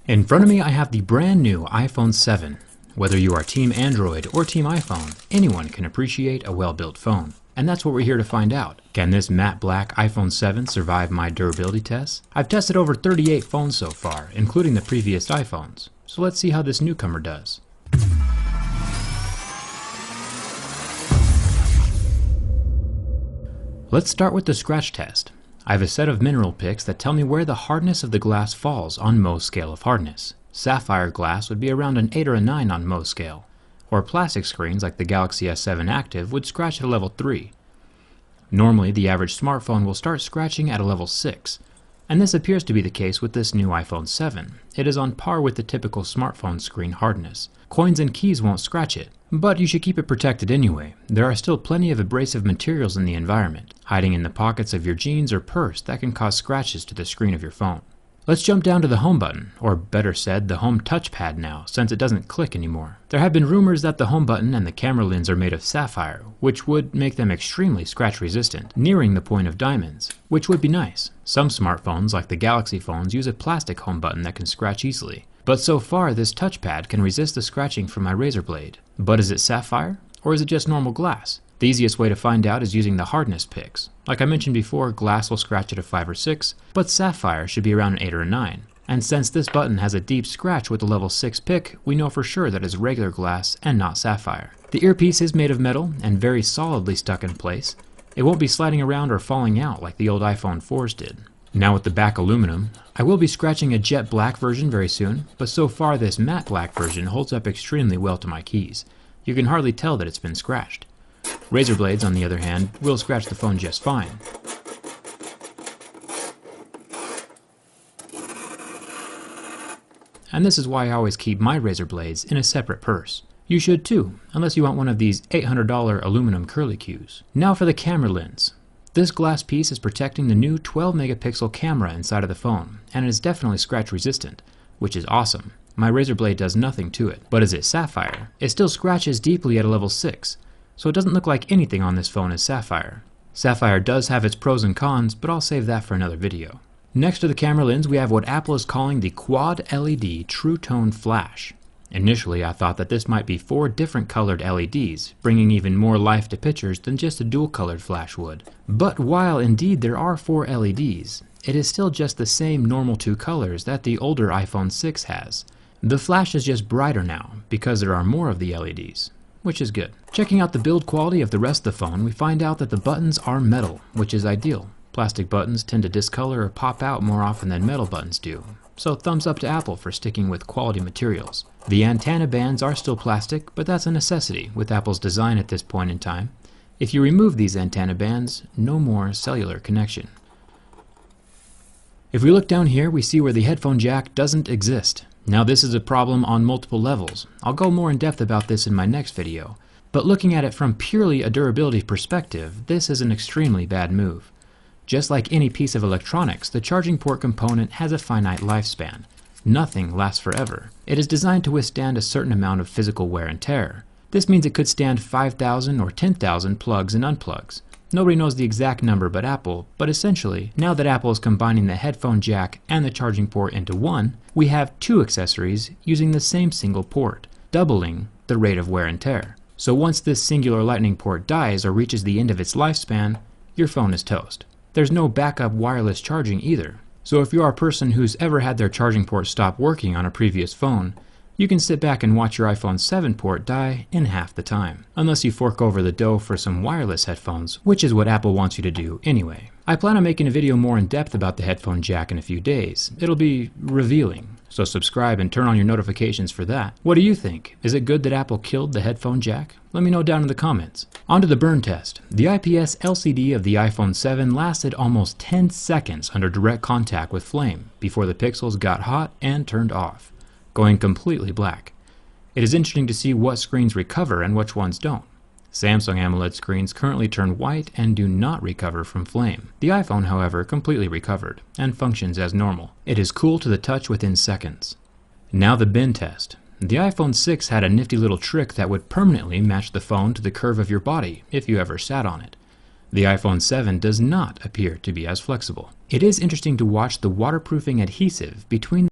In front of me I have the brand new iPhone 7. Whether you are Team Android or Team iPhone, anyone can appreciate a well-built phone. And that's what we're here to find out. Can this matte black iPhone 7 survive my durability tests? I've tested over 38 phones so far, including the previous iPhones. So let's see how this newcomer does. Let's start with the scratch test. I have a set of mineral picks that tell me where the hardness of the glass falls on Mohs scale of hardness. Sapphire glass would be around an 8 or a 9 on Mohs scale, or plastic screens like the Galaxy S7 Active would scratch at a level 3. Normally, the average smartphone will start scratching at a level 6, and this appears to be the case with this new iPhone 7. It is on par with the typical smartphone screen hardness. Coins and keys won't scratch it, but you should keep it protected anyway. There are still plenty of abrasive materials in the environment, hiding in the pockets of your jeans or purse that can cause scratches to the screen of your phone. Let's jump down to the home button, or better said, the home touchpad now, since it doesn't click anymore. There have been rumors that the home button and the camera lens are made of sapphire, which would make them extremely scratch resistant, nearing the point of diamonds, which would be nice. Some smartphones, like the Galaxy phones, use a plastic home button that can scratch easily. But so far, this touchpad can resist the scratching from my razor blade. But is it sapphire, or is it just normal glass? The easiest way to find out is using the hardness picks. Like I mentioned before, glass will scratch at a 5 or 6, but sapphire should be around an 8 or a 9. And since this button has a deep scratch with a level 6 pick, we know for sure that it's regular glass and not sapphire. The earpiece is made of metal and very solidly stuck in place. It won't be sliding around or falling out like the old iPhone 4s did. Now with the back aluminum, I will be scratching a jet black version very soon, but so far this matte black version holds up extremely well to my keys. You can hardly tell that it's been scratched. Razor blades, on the other hand, will scratch the phone just fine. And this is why I always keep my razor blades in a separate purse. You should too, unless you want one of these $800 aluminum curlicues. Now for the camera lens. This glass piece is protecting the new 12 megapixel camera inside of the phone, and it is definitely scratch resistant, which is awesome. My razor blade does nothing to it. But is it sapphire? It still scratches deeply at a level 6. So it doesn't look like anything on this phone is sapphire. Sapphire does have its pros and cons, but I'll save that for another video. Next to the camera lens, we have what Apple is calling the Quad LED True Tone Flash. Initially, I thought that this might be 4 different colored LEDs, bringing even more life to pictures than just a dual-colored flash would. But while indeed there are 4 LEDs, it is still just the same normal 2 colors that the older iPhone 6 has. The flash is just brighter now, because there are more of the LEDs, which is good. Checking out the build quality of the rest of the phone, we find out that the buttons are metal, which is ideal. Plastic buttons tend to discolor or pop out more often than metal buttons do, so thumbs up to Apple for sticking with quality materials. The antenna bands are still plastic, but that's a necessity with Apple's design at this point in time. If you remove these antenna bands, no more cellular connection. If we look down here, we see where the headphone jack doesn't exist. Now this is a problem on multiple levels. I'll go more in depth about this in my next video. But looking at it from purely a durability perspective, this is an extremely bad move. Just like any piece of electronics, the charging port component has a finite lifespan. Nothing lasts forever. It is designed to withstand a certain amount of physical wear and tear. This means it could stand 5,000 or 10,000 plugs and unplugs. Nobody knows the exact number but Apple, but essentially, now that Apple is combining the headphone jack and the charging port into one, we have 2 accessories using the same single port, doubling the rate of wear and tear. So once this singular lightning port dies or reaches the end of its lifespan, your phone is toast. There's no backup wireless charging either. So if you are a person who's ever had their charging port stop working on a previous phone, you can sit back and watch your iPhone 7 port die in half the time. Unless you fork over the dough for some wireless headphones, which is what Apple wants you to do anyway. I plan on making a video more in depth about the headphone jack in a few days. It'll be revealing, so subscribe and turn on your notifications for that. What do you think? Is it good that Apple killed the headphone jack? Let me know down in the comments. On to the burn test. The IPS LCD of the iPhone 7 lasted almost 10 seconds under direct contact with flame before the pixels got hot and turned off, going completely black. It is interesting to see what screens recover and which ones don't. Samsung AMOLED screens currently turn white and do not recover from flame. The iPhone, however, completely recovered and functions as normal. It is cool to the touch within seconds. Now the bend test. The iPhone 6 had a nifty little trick that would permanently match the phone to the curve of your body if you ever sat on it. The iPhone 7 does not appear to be as flexible. It is interesting to watch the waterproofing adhesive between